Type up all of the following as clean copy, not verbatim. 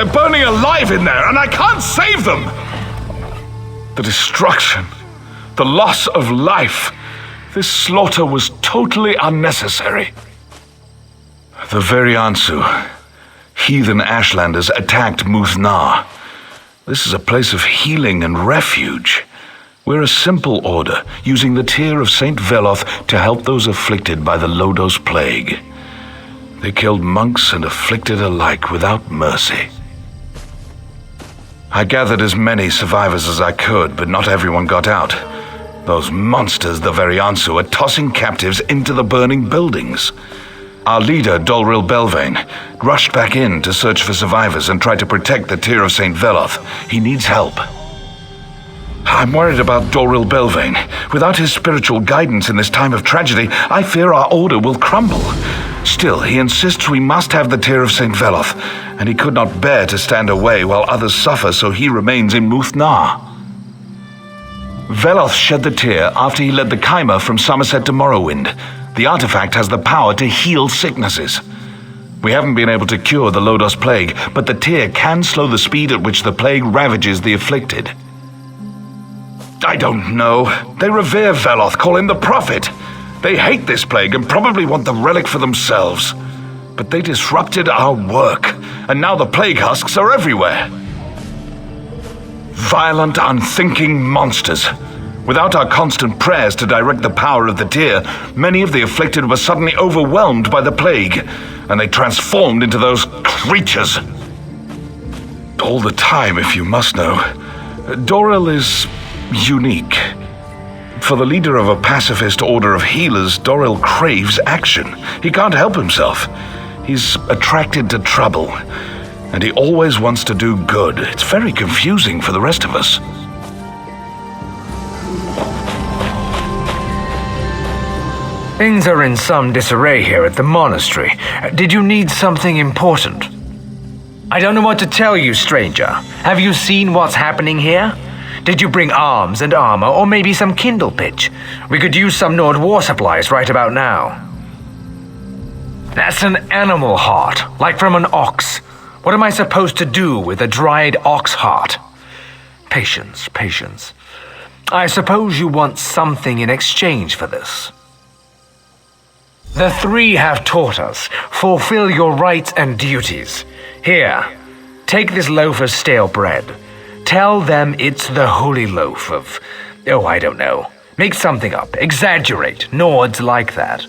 They're burning alive in there, and I can't save them! The destruction, the loss of life, this slaughter was totally unnecessary. The Veriansu, heathen Ashlanders, attacked Muthnar. This is a place of healing and refuge. We're a simple order, using the tear of Saint Veloth to help those afflicted by the Lodos plague. They killed monks and afflicted alike without mercy. I gathered as many survivors as I could, but not everyone got out. Those monsters, the Veriansu, are tossing captives into the burning buildings. Our leader, Dolril Belvane, rushed back in to search for survivors and try to protect the Tear of St. Veloth. He needs help. I'm worried about Dolril Belvane. Without his spiritual guidance in this time of tragedy, I fear our order will crumble. Still, he insists we must have the Tear of St. Veloth, and he could not bear to stand away while others suffer, so he remains in Muthnar. Veloth shed the tear after he led the Kaimer from Somerset to Morrowind. The artifact has the power to heal sicknesses. We haven't been able to cure the Lodos plague, but the tear can slow the speed at which the plague ravages the afflicted. I don't know. They revere Veloth, call him the Prophet. They hate this plague and probably want the relic for themselves. But they disrupted our work, and now the plague husks are everywhere. Violent, unthinking monsters. Without our constant prayers to direct the power of the tear, many of the afflicted were suddenly overwhelmed by the plague, and they transformed into those creatures. All the time, if you must know, Doril is unique. For the leader of a pacifist order of healers, Doril craves action. He can't help himself. He's attracted to trouble, and he always wants to do good. It's very confusing for the rest of us. Things are in some disarray here at the monastery. Did you need something important? I don't know what to tell you, stranger. Have you seen what's happening here? Did you bring arms and armor, or maybe some kindle pitch? We could use some Nord war supplies right about now. That's an animal heart, like from an ox. What am I supposed to do with a dried ox heart? Patience, patience. I suppose you want something in exchange for this. The three have taught us. Fulfill your rights and duties. Here, take this loaf of stale bread. Tell them it's the holy loaf of... oh, I don't know. Make something up. Exaggerate. Nords like that.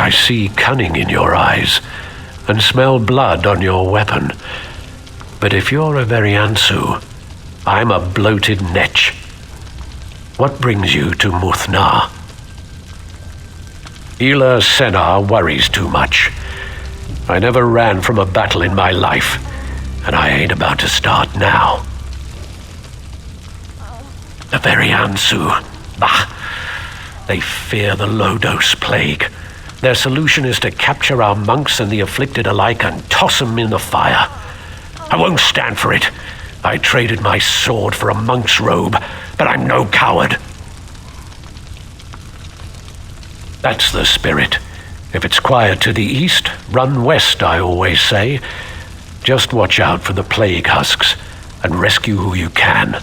I see cunning in your eyes and smell blood on your weapon. But if you're a Veriansu, I'm a bloated netch. What brings you to Muthnar? Ela Senar worries too much. I never ran from a battle in my life, and I ain't about to start now. The Veriansu, bah! They fear the Lodos plague. Their solution is to capture our monks and the afflicted alike and toss them in the fire. I won't stand for it. I traded my sword for a monk's robe, but I'm no coward. That's the spirit. If it's quiet to the east, run west, I always say. Just watch out for the plague husks and rescue who you can.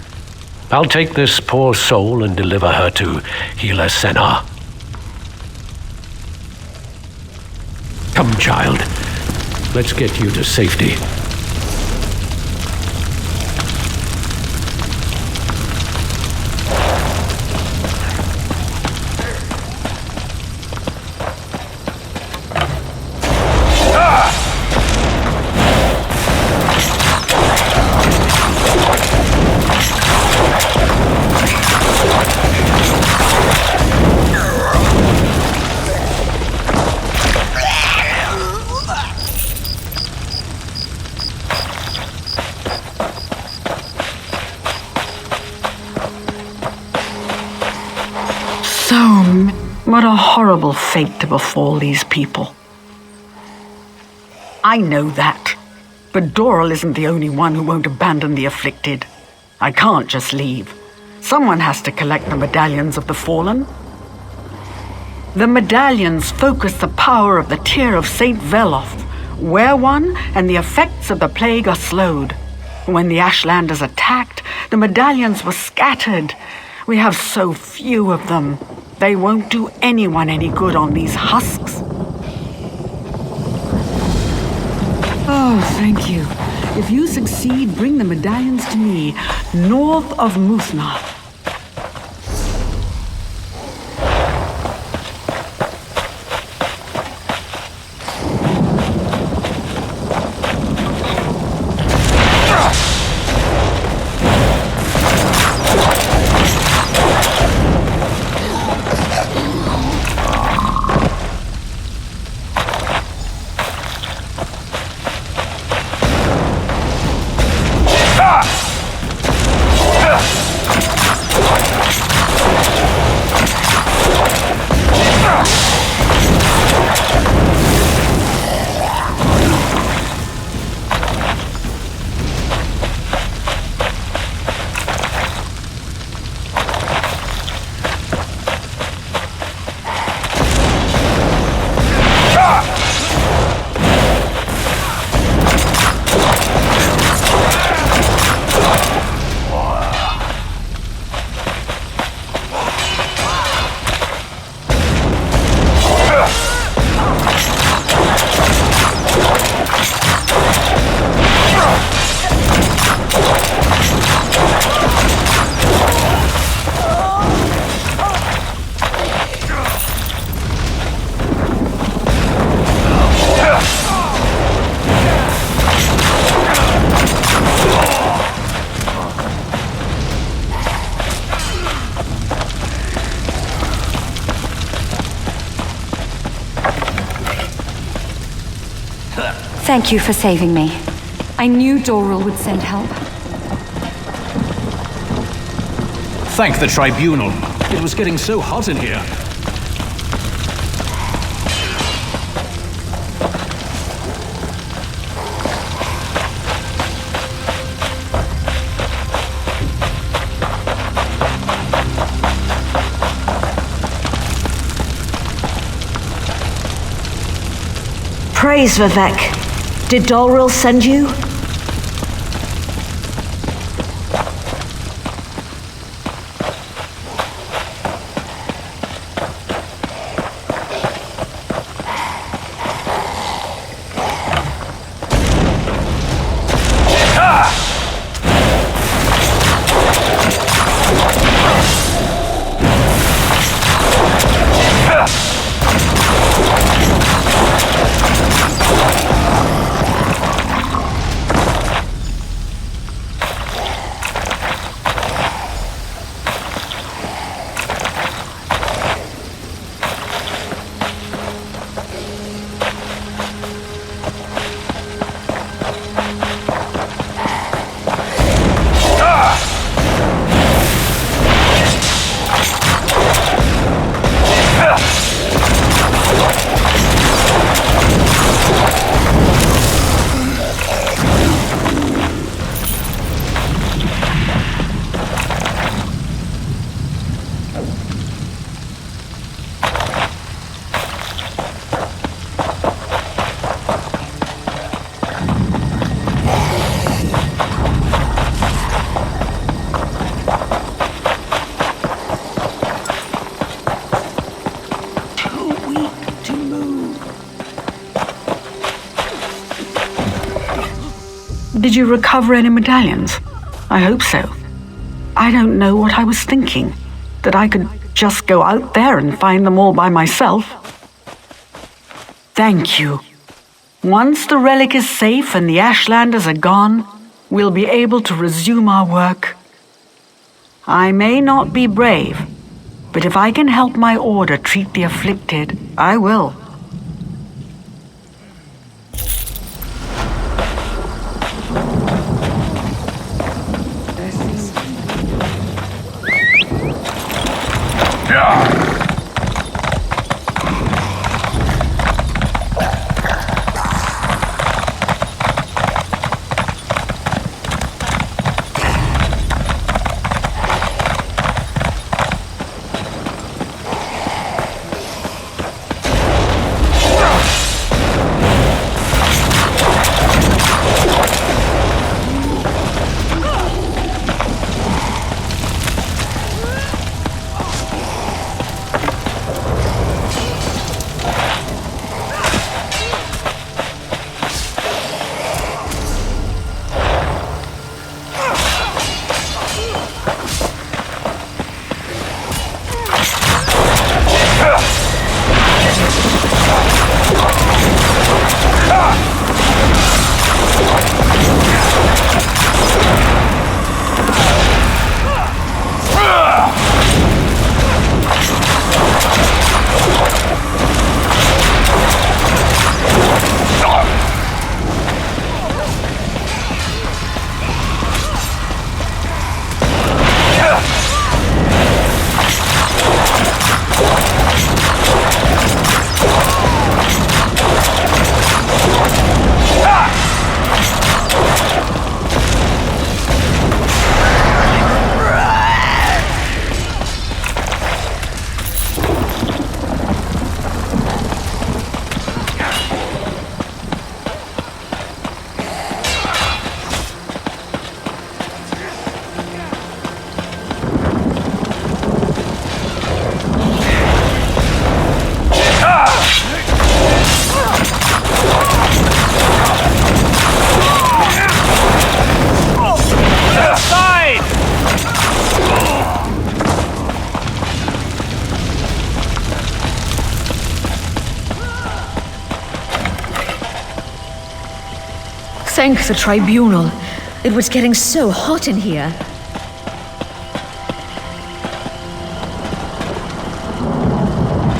I'll take this poor soul and deliver her to Healer Senna. Come, child. Let's get you to safety. What a horrible fate to befall these people. I know that, but Doral isn't the only one who won't abandon the afflicted. I can't just leave. Someone has to collect the medallions of the fallen. The medallions focus the power of the tear of Saint Veloth. Wear one, and the effects of the plague are slowed. When the Ashland is attacked, the medallions were scattered. We have so few of them. They won't do anyone any good on these husks. Oh, thank you. If you succeed, bring the medallions to me, north of Muthna. Thank you for saving me. I knew Doral would send help. Thank the Tribunal. It was getting so hot in here. Praise Vivek. Did Doral send you? Did you recover any medallions? I hope so. I don't know what I was thinking. That I could just go out there and find them all by myself. Thank you. Once the relic is safe and the Ashlanders are gone, we'll be able to resume our work. I may not be brave, but if I can help my order treat the afflicted, I will. Thank the Tribunal. It was getting so hot in here.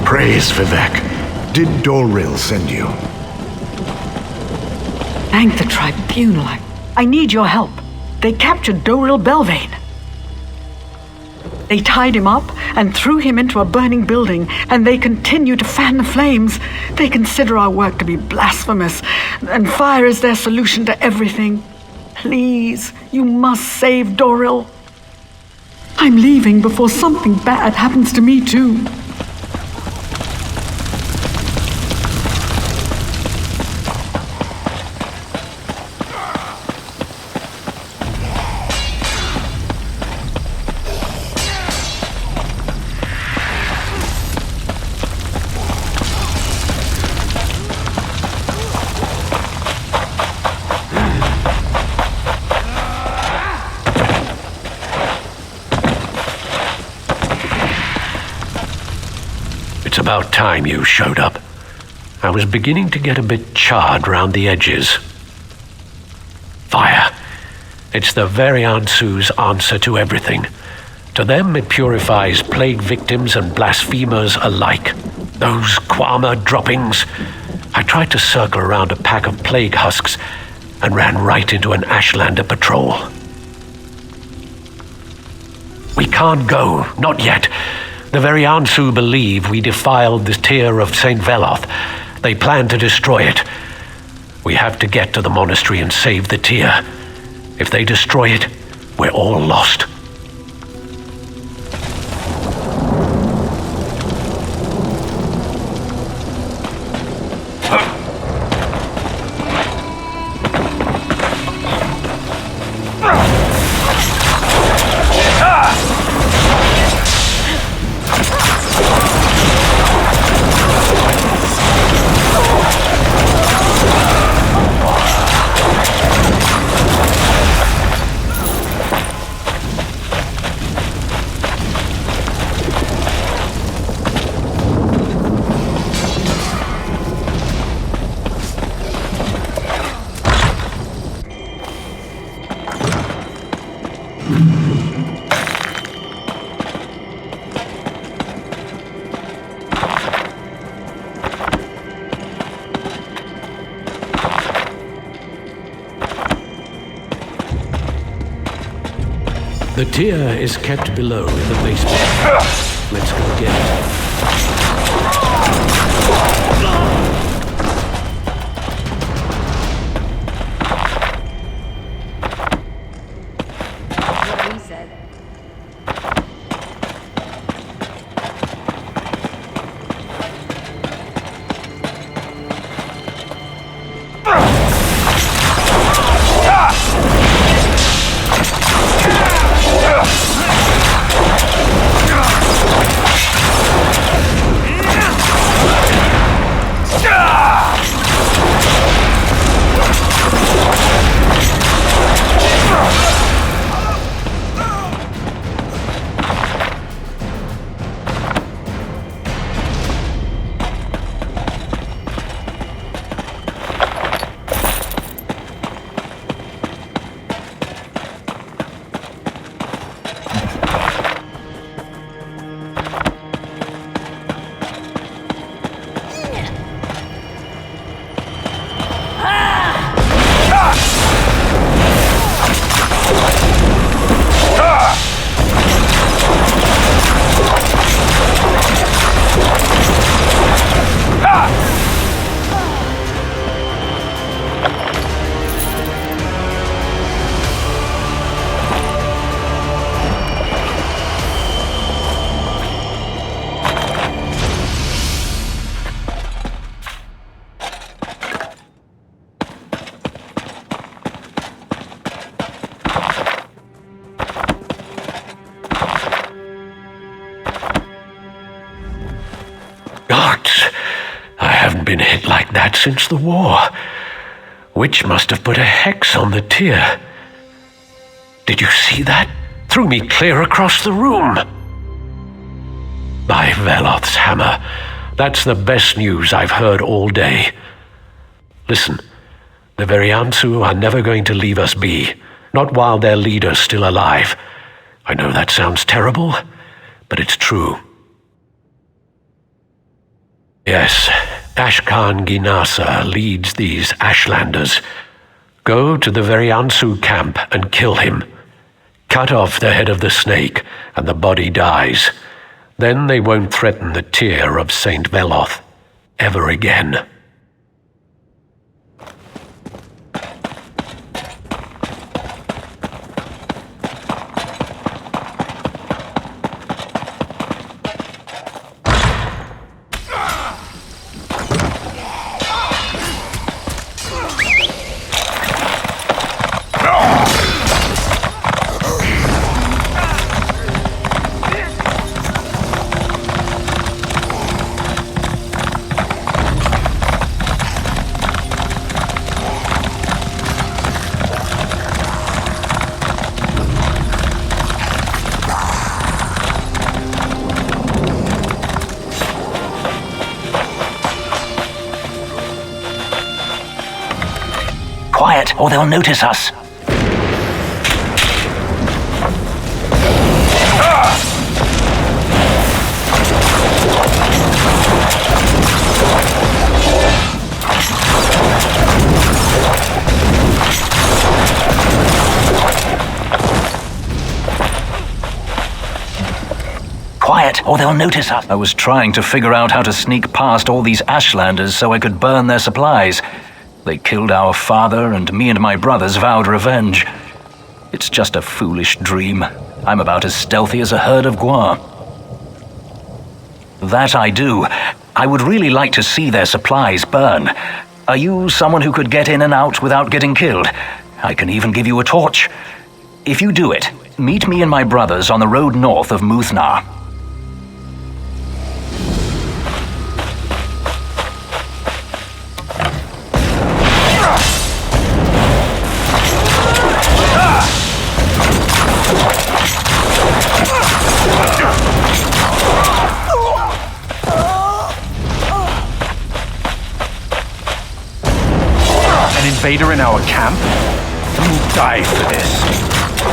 Praise Vivek. Did Doril send you? Thank the Tribunal. I need your help. They captured Doril Belvane. They tied him up and threw him into a burning building, and they continue to fan the flames. They consider our work to be blasphemous, and fire is their solution to everything. Please, you must save Doril. I'm leaving before something bad happens to me too. It's about time you showed up. I was beginning to get a bit charred round the edges. Fire. It's the Variansu's answer to everything. To them, it purifies plague victims and blasphemers alike. Those Kwama droppings. I tried to circle around a pack of plague husks and ran right into an Ashlander patrol. We can't go, not yet. The Variansu believe we defiled the tear of St. Veloth. They plan to destroy it. We have to get to the monastery and save the tear. If they destroy it, we're all lost. The tier is kept below in the basement. Let's go get it. What he said. Gods, I haven't been hit like that since the war. Witch must have put a hex on the tier. Did you see that? Threw me clear across the room. By Veloth's hammer, that's the best news I've heard all day. Listen, the Veriansu are never going to leave us be, not while their leader's still alive. I know that sounds terrible, but it's true. Yes, Ashkan Ginasa leads these Ashlanders. Go to the Veriansu camp and kill him. Cut off the head of the snake, and the body dies. Then they won't threaten the tier of Saint Veloth ever again. Quiet, or they'll notice us. Quiet, or they'll notice us. I was trying to figure out how to sneak past all these Ashlanders so I could burn their supplies. They killed our father, and me and my brothers vowed revenge. It's just a foolish dream. I'm about as stealthy as a herd of guar. That I do. I would really like to see their supplies burn. Are you someone who could get in and out without getting killed? I can even give you a torch. If you do it, meet me and my brothers on the road north of Muthnar. Invader in our camp? You will die for this.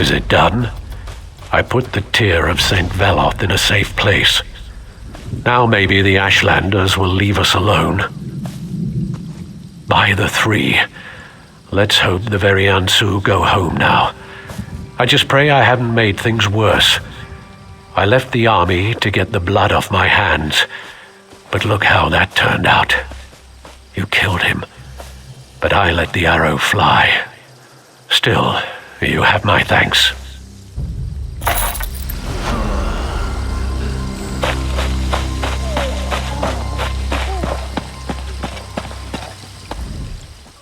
Is it done? I put the tear of St. Veloth in a safe place. Now maybe the Ashlanders will leave us alone. By the three, let's hope the Veriansu go home now. I just pray I haven't made things worse. I left the army to get the blood off my hands, but look how that turned out. You killed him, but I let the arrow fly. Still, you have my thanks.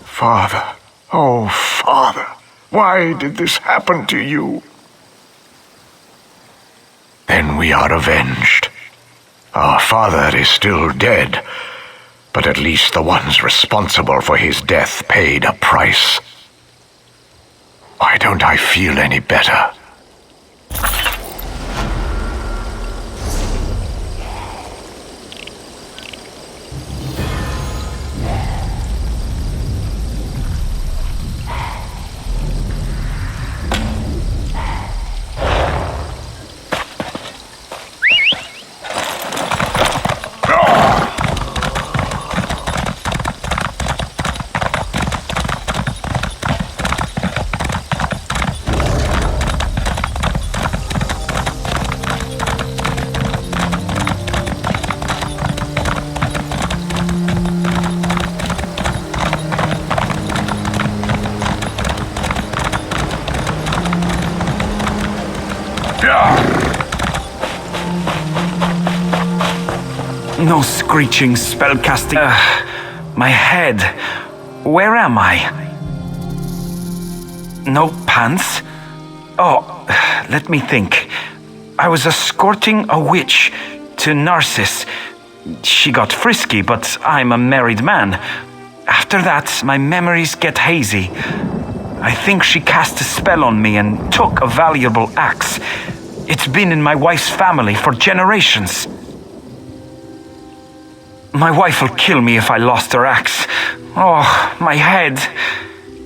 Father, oh Father, why did this happen to you? Then we are avenged. Our father is still dead, but at least the ones responsible for his death paid a price. Why don't I feel any better? No screeching spellcasting. My head. Where am I? No pants? Oh, let me think. I was escorting a witch to Narcissus. She got frisky, but I'm a married man. After that, my memories get hazy. I think she cast a spell on me and took a valuable axe. It's been in my wife's family for generations. My wife will kill me if I lost her axe. Oh, my head.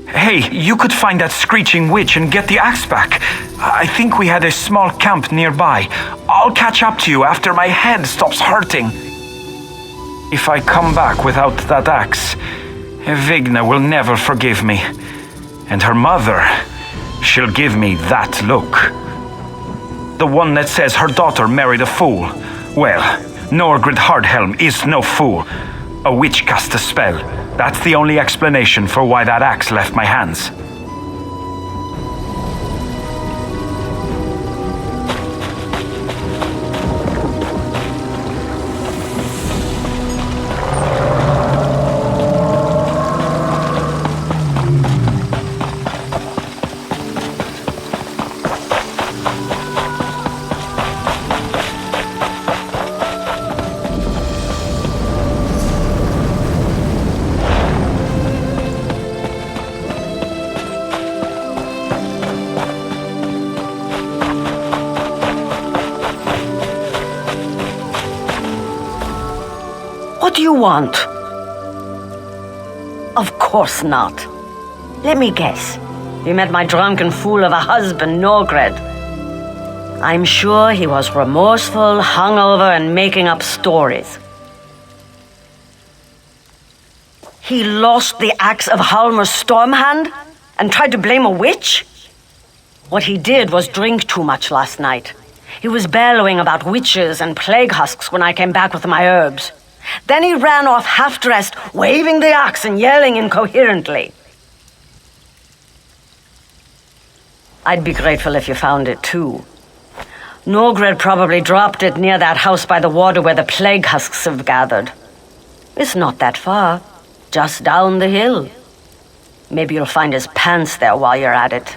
Hey, you could find that screeching witch and get the axe back. I think we had a small camp nearby. I'll catch up to you after my head stops hurting. If I come back without that axe, Vigna will never forgive me. And her mother, she'll give me that look. The one that says her daughter married a fool. Well, Norgrid Hardhelm is no fool. A witch cast a spell. That's the only explanation for why that axe left my hands. What do you want? Of course not. Let me guess. You met my drunken fool of a husband, Norgred. I'm sure he was remorseful, hungover, and making up stories. He lost the axe of Halmer's Stormhand and tried to blame a witch? What he did was drink too much last night. He was bellowing about witches and plague husks when I came back with my herbs. Then he ran off half-dressed, waving the axe and yelling incoherently. I'd be grateful if you found it too. Norgred probably dropped it near that house by the water where the plague husks have gathered. It's not that far, just down the hill. Maybe you'll find his pants there while you're at it.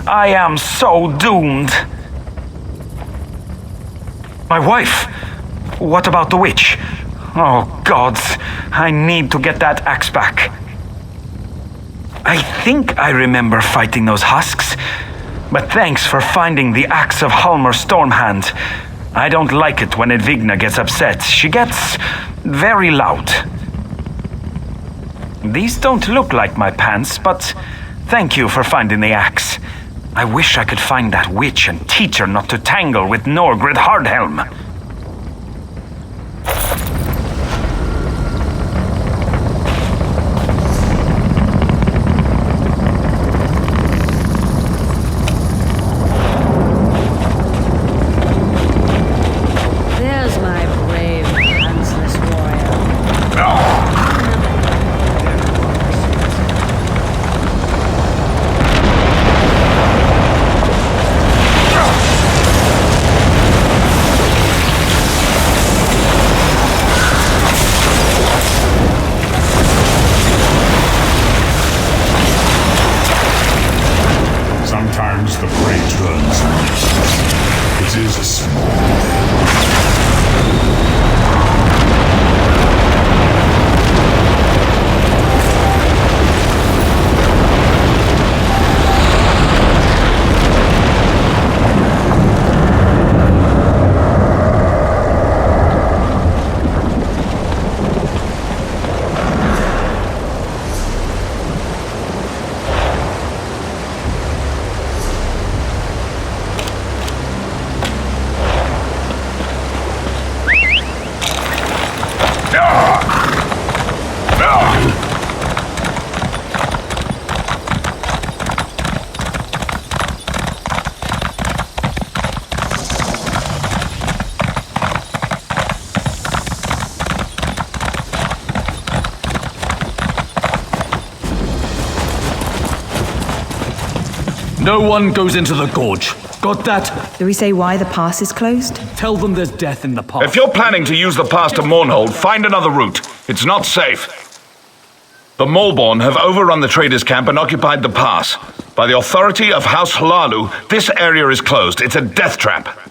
I am so doomed. My wife? What about the witch? Oh, gods. I need to get that axe back. I think I remember fighting those husks, but thanks for finding the axe of Halmor Stormhand. I don't like it when Edvigna gets upset. She gets very loud. These don't look like my pants, but thank you for finding the axe. I wish I could find that witch and teach her not to tangle with Norgred Hardhelm. There's my brave, pantsless warrior. Sometimes the prey turns on you. It is a small thing. No one goes into the gorge. Got that? Do we say why the pass is closed? Tell them there's death in the pass. If you're planning to use the pass to Mournhold, find another route. It's not safe. The Maulborn have overrun the traders' camp and occupied the pass. By the authority of House Hlalu, this area is closed. It's a death trap.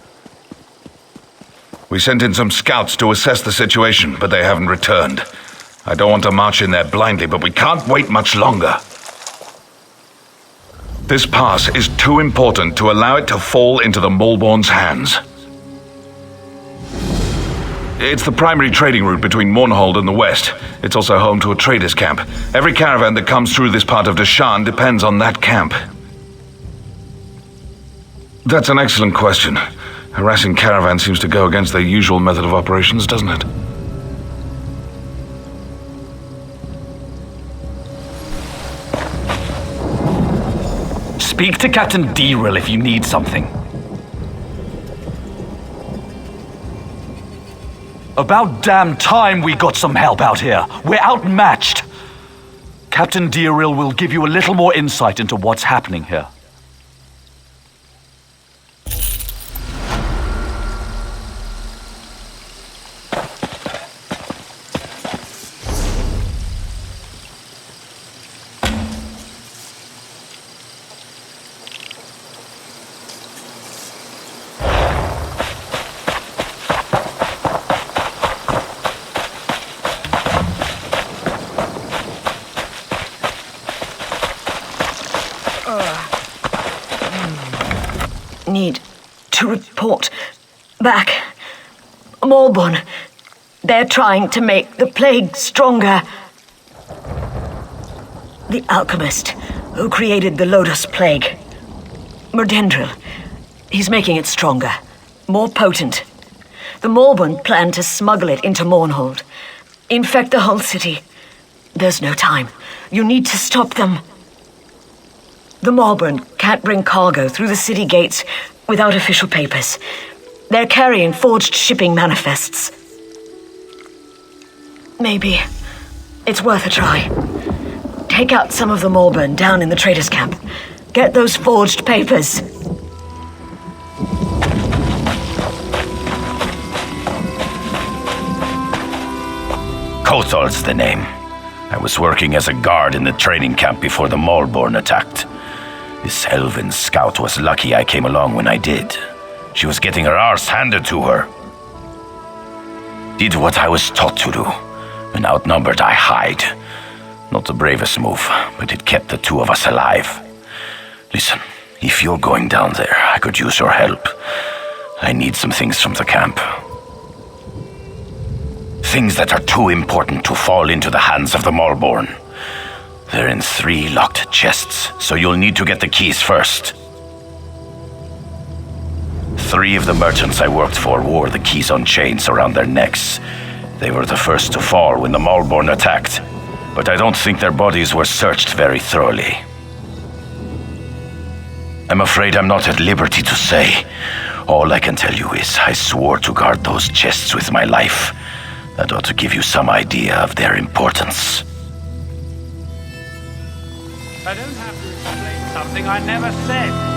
We sent in some scouts to assess the situation, but they haven't returned. I don't want to march in there blindly, but we can't wait much longer. This pass is too important to allow it to fall into the Maulborn's hands. It's the primary trading route between Mournhold and the west. It's also home to a trader's camp. Every caravan that comes through this part of Deshan depends on that camp. That's an excellent question. Harassing caravan seems to go against their usual method of operations, doesn't it? Speak to Captain Deril if you need something. About damn time we got some help out here. We're outmatched. Captain Deril will give you a little more insight into what's happening here. Need to report back. Maulborn. They're trying to make the plague stronger. The alchemist who created the Lotus Plague. Merdendril. He's making it stronger. More potent. The Maulborn plan to smuggle it into Mournhold. Infect the whole city. There's no time. You need to stop them. The Maulborn can't bring cargo through the city gates without official papers. They're carrying forged shipping manifests. Maybe it's worth a try. Take out some of the Maulborn down in the traders' camp. Get those forged papers. Kothar's the name. I was working as a guard in the training camp before the Maulborn attacked. This elven scout was lucky I came along when I did. She was getting her arse handed to her. Did what I was taught to do. When outnumbered, I hide. Not the bravest move, but it kept the two of us alive. Listen, if you're going down there, I could use your help. I need some things from the camp. Things that are too important to fall into the hands of the Malborn. They're in 3 locked chests, so you'll need to get the keys first. 3 of the merchants I worked for wore the keys on chains around their necks. They were the first to fall when the Malborn attacked, but I don't think their bodies were searched very thoroughly. I'm afraid I'm not at liberty to say. All I can tell you is I swore to guard those chests with my life. That ought to give you some idea of their importance. I don't have to explain something I never said.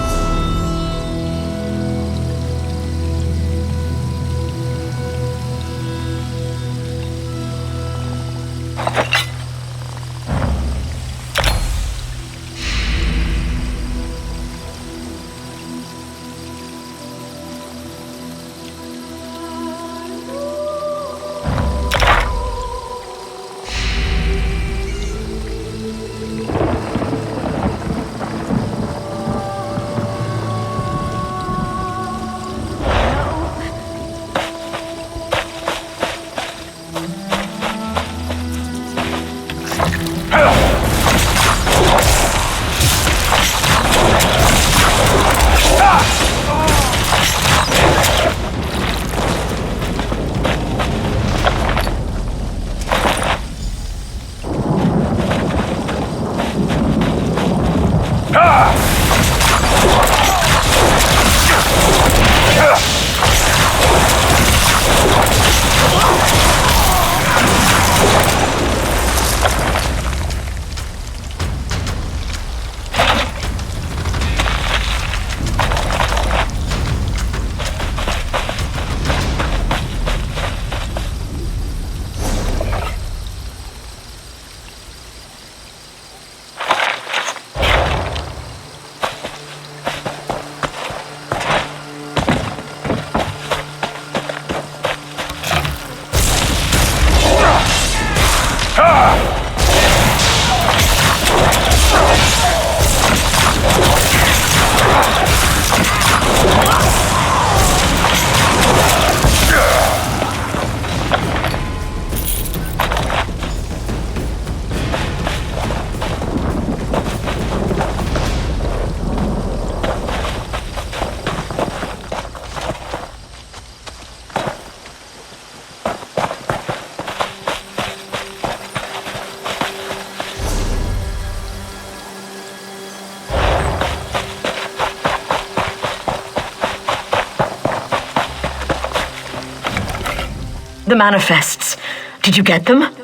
The manifests. Did you get them?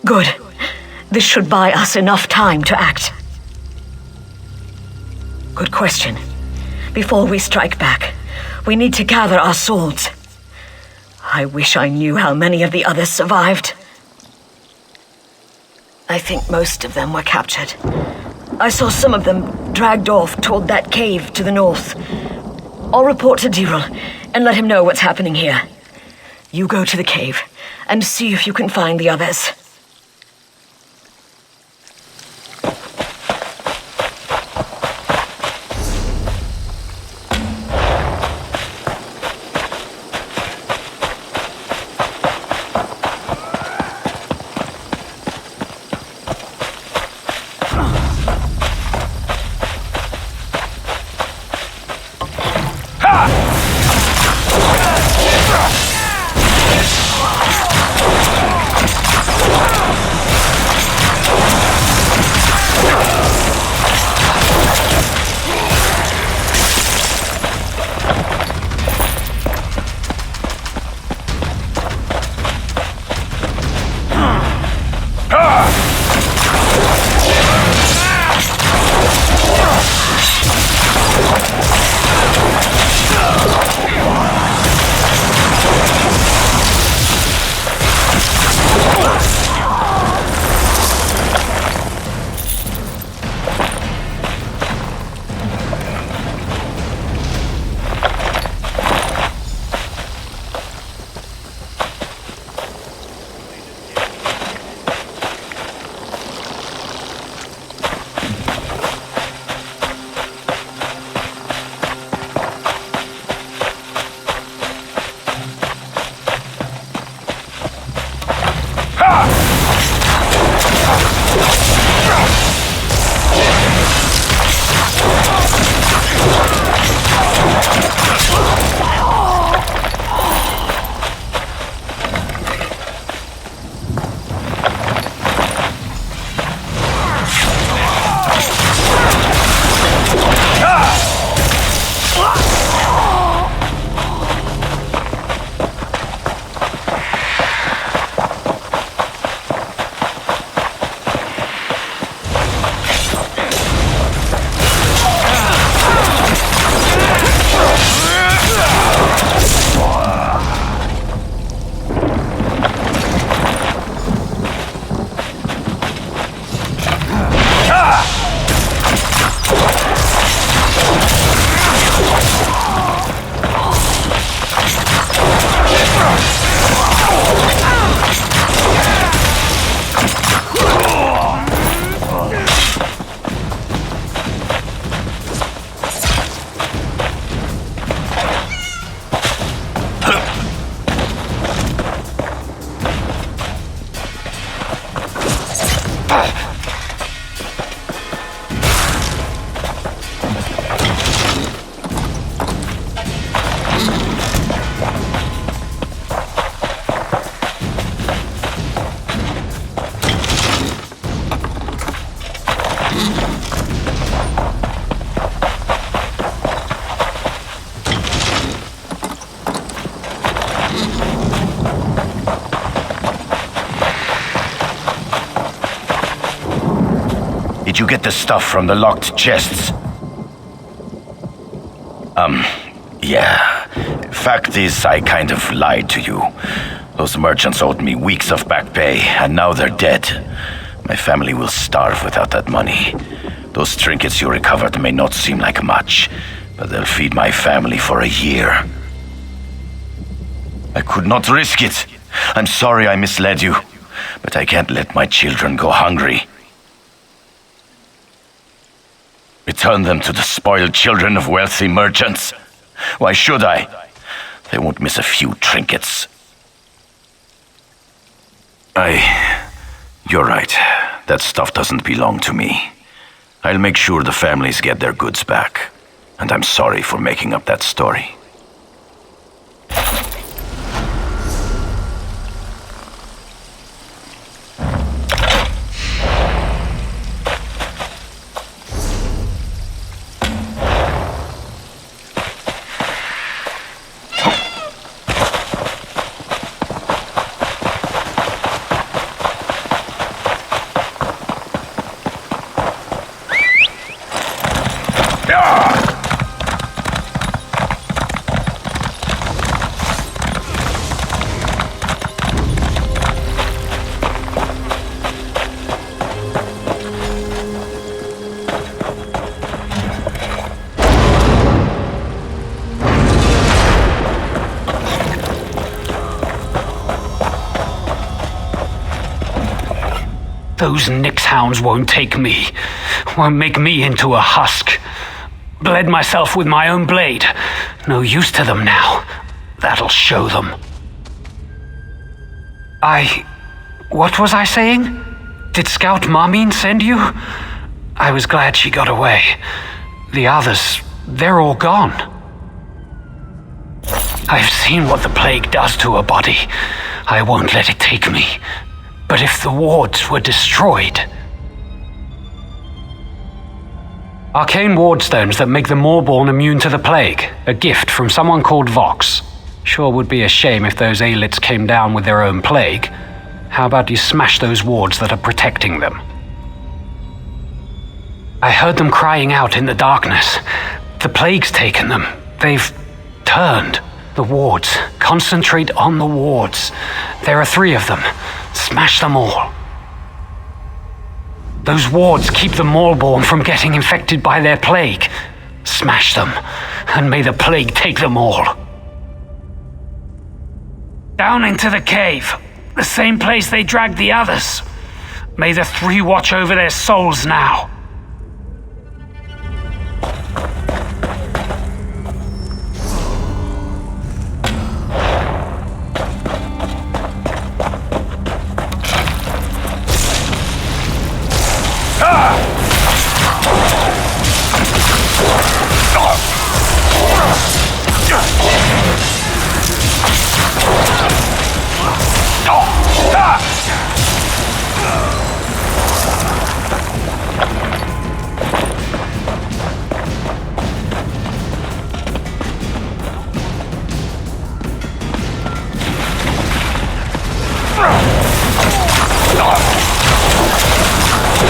Good. This should buy us enough time to act. Good question. Before we strike back, we need to gather our swords. I wish I knew how many of the others survived. I think most of them were captured. I saw some of them dragged off toward that cave to the north. I'll report to Diril and let him know what's happening here. You go to the cave and see if you can find the others. Did you get the stuff from the locked chests? Yeah. Fact is, I kind of lied to you. Those merchants owed me weeks of back pay, and now they're dead. My family will starve without that money. Those trinkets you recovered may not seem like much, but they'll feed my family for a year. I could not risk it. I'm sorry I misled you, but I can't let my children go hungry. Return them to the spoiled children of wealthy merchants. Why should I? They won't miss a few trinkets. You're right. That stuff doesn't belong to me. I'll make sure the families get their goods back. And I'm sorry for making up that story. Those Nyx hounds won't take me. Won't make me into a husk. Bled myself with my own blade. No use to them now. That'll show them. What was I saying? Did Scout Marmine send you? I was glad she got away. The others, they're all gone. I've seen what the plague does to a body. I won't let it take me. But if the wards were destroyed... Arcane ward stones that make the Moorborn immune to the plague. A gift from someone called Vox. Sure would be a shame if those Aelits came down with their own plague. How about you smash those wards that are protecting them? I heard them crying out in the darkness. The plague's taken them. They've turned. The wards. Concentrate on the wards. There are 3 of them. Smash them all. Those wards keep the Moorborn from getting infected by their plague. Smash them, and may the plague take them all. Down into the cave. The same place they dragged the others. May the 3 watch over their souls now.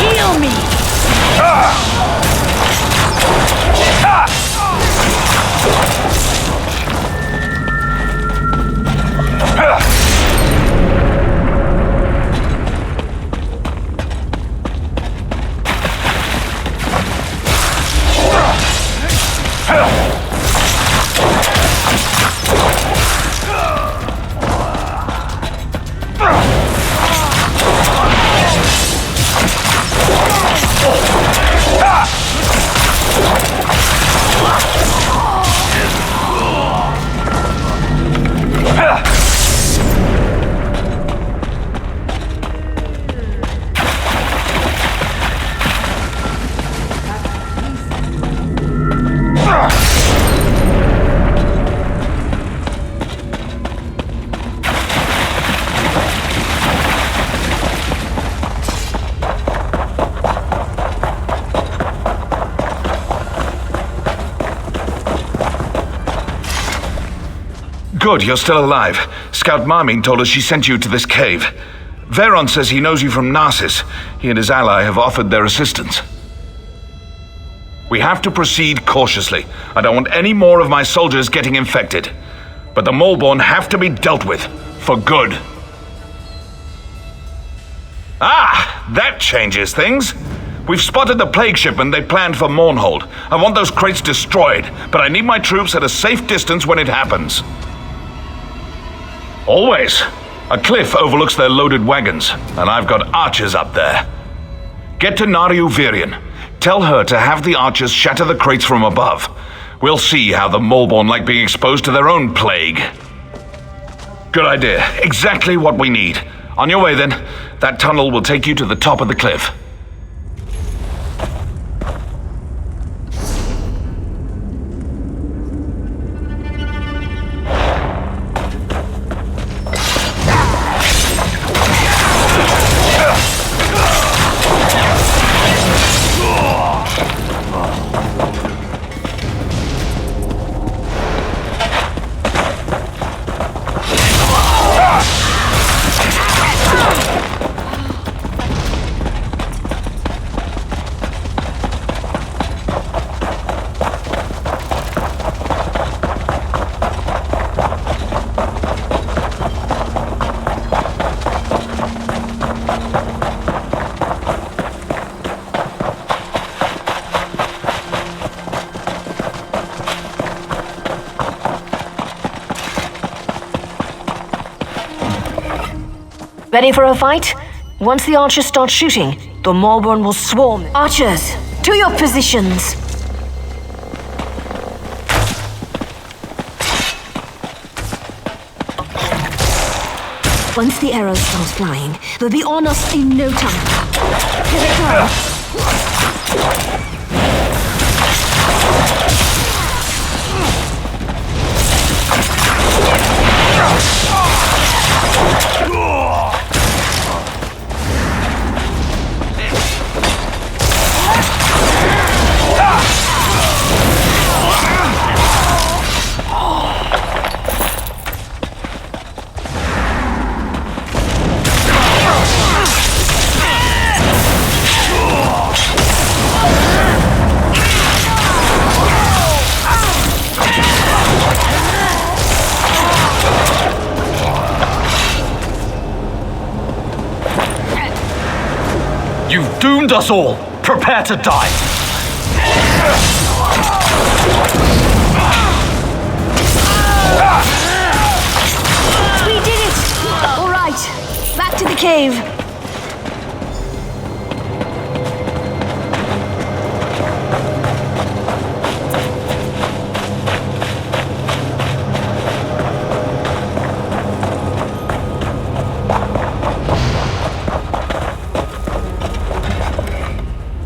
Heal me! Good, you're still alive. Scout Marmin told us she sent you to this cave. Veron says he knows you from Narcissus. He and his ally have offered their assistance. We have to proceed cautiously. I don't want any more of my soldiers getting infected. But the Maulborn have to be dealt with. For good. Ah! That changes things. We've spotted the plague shipment they planned for Mournhold. I want those crates destroyed, but I need my troops at a safe distance when it happens. Always. A cliff overlooks their loaded wagons, and I've got archers up there. Get to Nariu Virion. Tell her to have the archers shatter the crates from above. We'll see how the Maulborn like being exposed to their own plague. Good idea. Exactly what we need. On your way then. That tunnel will take you to the top of the cliff. Ready for a fight? Once the archers start shooting, the Maulborn will swarm. Archers, to your positions! Once the arrows start flying, they'll be on us in no time. Here they come! You've doomed us all! Prepare to die! We did it! All right, back to the cave.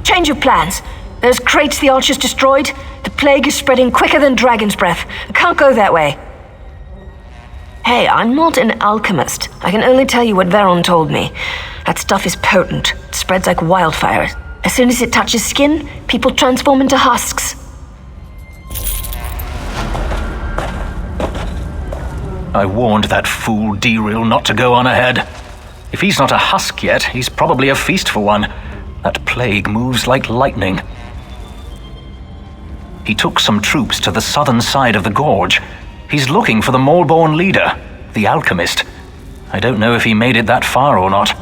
Change of plans. Those crates the archers destroyed? The plague is spreading quicker than dragon's breath. I can't go that way. Hey, I'm not an alchemist. I can only tell you what Veron told me. That stuff is potent. It spreads like wildfire. As soon as it touches skin, people transform into husks. I warned that fool Deril not to go on ahead. If he's not a husk yet, he's probably a feast for one. That plague moves like lightning. He took some troops to the southern side of the gorge. He's looking for the Maulborn leader, the alchemist. I don't know if he made it that far or not.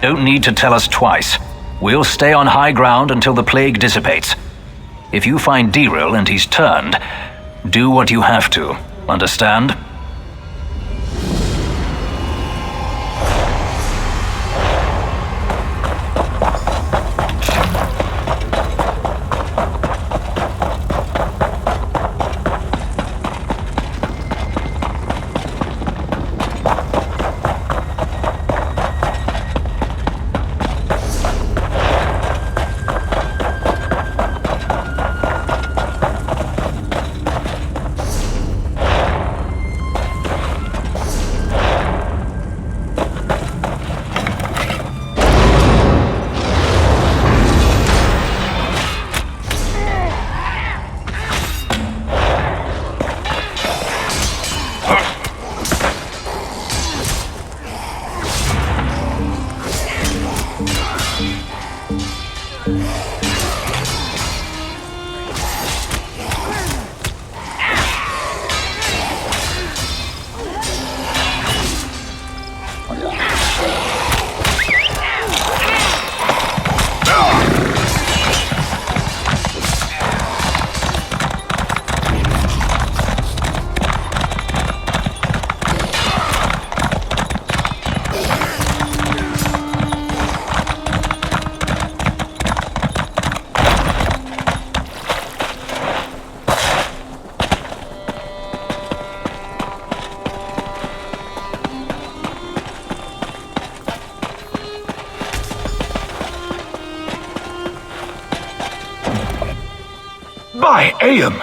Don't need to tell us twice. We'll stay on high ground until the plague dissipates. If you find Deril and he's turned, do what you have to. Understand? By Aeon!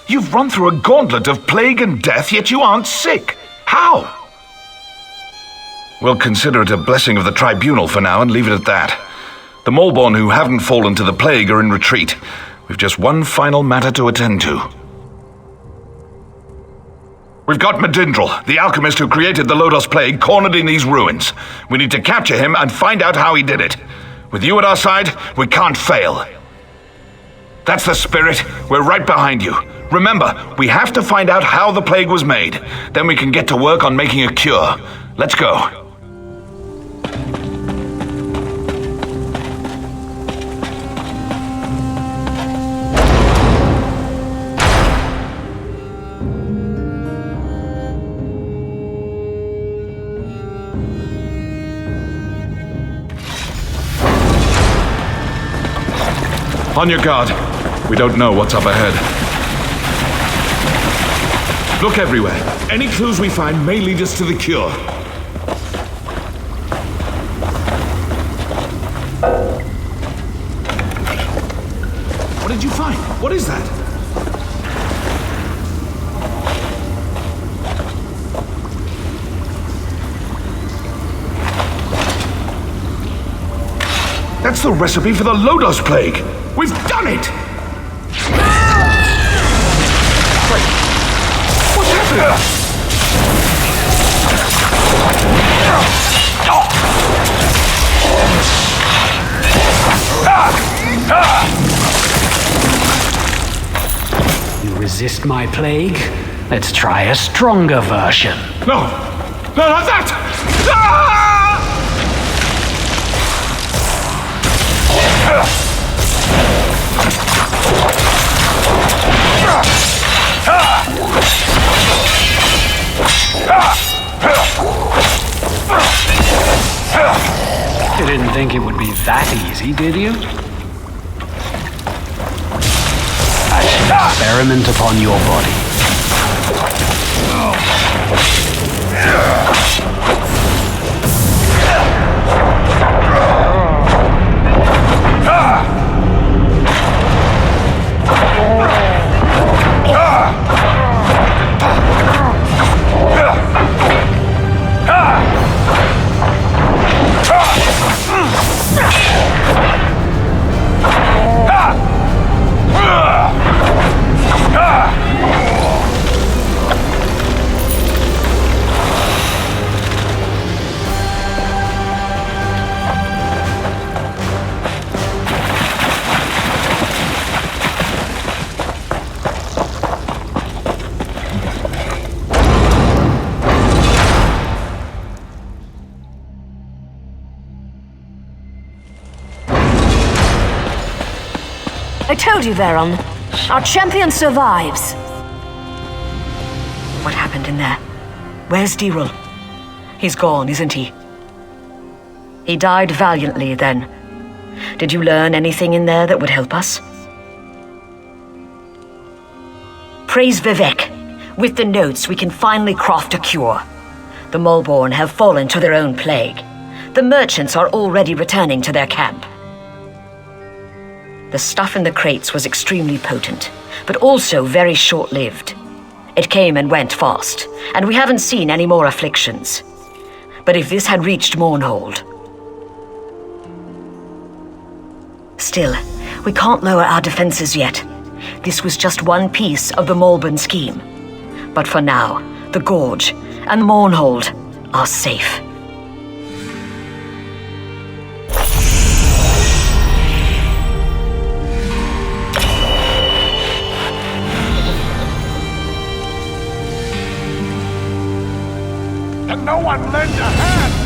You've run through a gauntlet of plague and death, yet you aren't sick. How? We'll consider it a blessing of the tribunal for now and leave it at that. The Maulborn who haven't fallen to the plague are in retreat. We've just one final matter to attend to. We've got Medindral, the alchemist who created the Lodos plague, cornered in these ruins. We need to capture him and find out how he did it. With you at our side, we can't fail. That's the spirit. We're right behind you. Remember, we have to find out how the plague was made. Then we can get to work on making a cure. Let's go. On your guard. We don't know what's up ahead. Look everywhere. Any clues we find may lead us to the cure. What did you find? What is that? That's the recipe for the Lodos plague! We've done it! Wait, what's happening? You resist my plague? Let's try a stronger version. No! No, not that! You didn't think it would be that easy, did you? I shall experiment upon your body. I told you, Veron. Our champion survives. What happened in there? Where's Dirul? He's gone, isn't he? He died valiantly, then. Did you learn anything in there that would help us? Praise Vivek. With the notes, we can finally craft a cure. The Mulborn have fallen to their own plague. The merchants are already returning to their camp. The stuff in the crates was extremely potent, but also very short-lived. It came and went fast, and we haven't seen any more afflictions. But if this had reached Mournhold... Still, we can't lower our defenses yet. This was just one piece of the Mulborn scheme. But for now, the Gorge and Mournhold are safe. And no one lend a hand!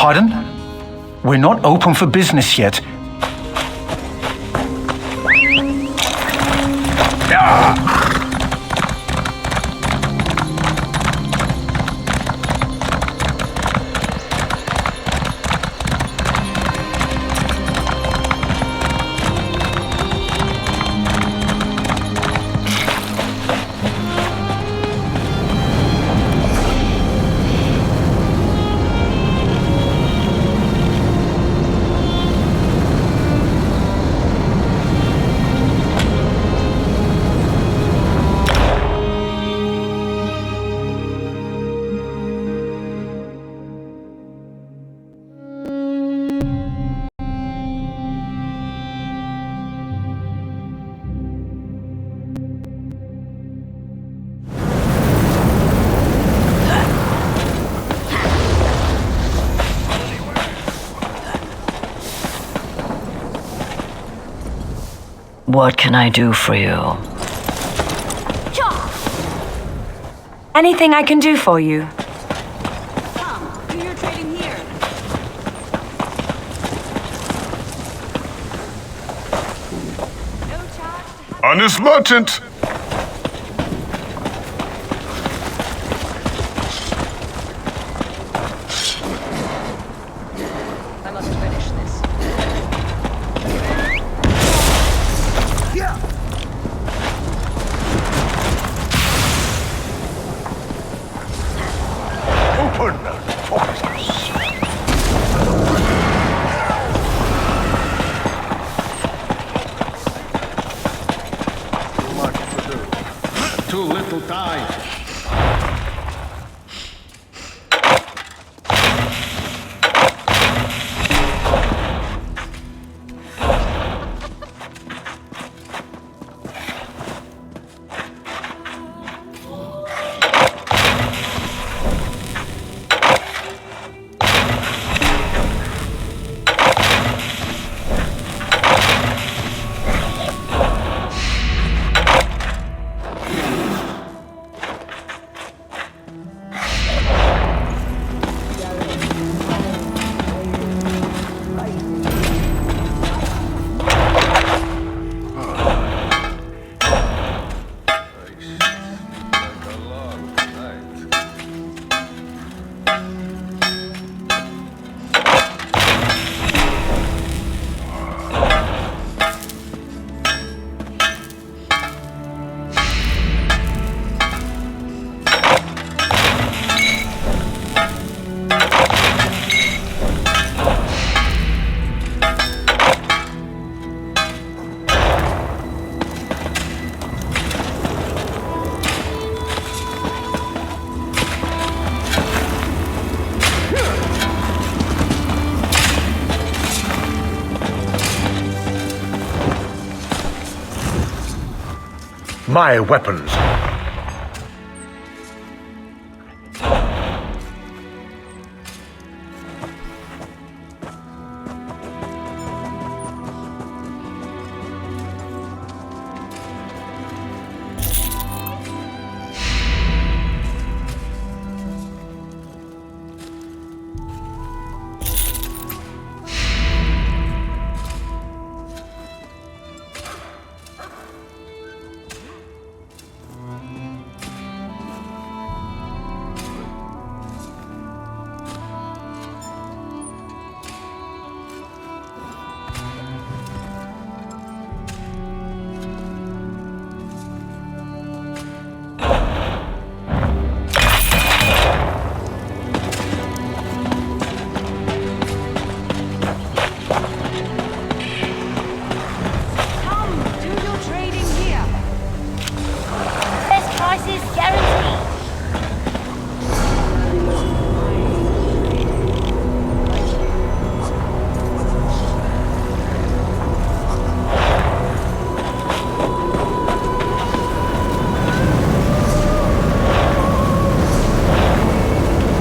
Pardon? We're not open for business yet. What can I do for you? Anything I can do for you? Do your trading here. Honest merchant! I must finish this. Too little time. My weapons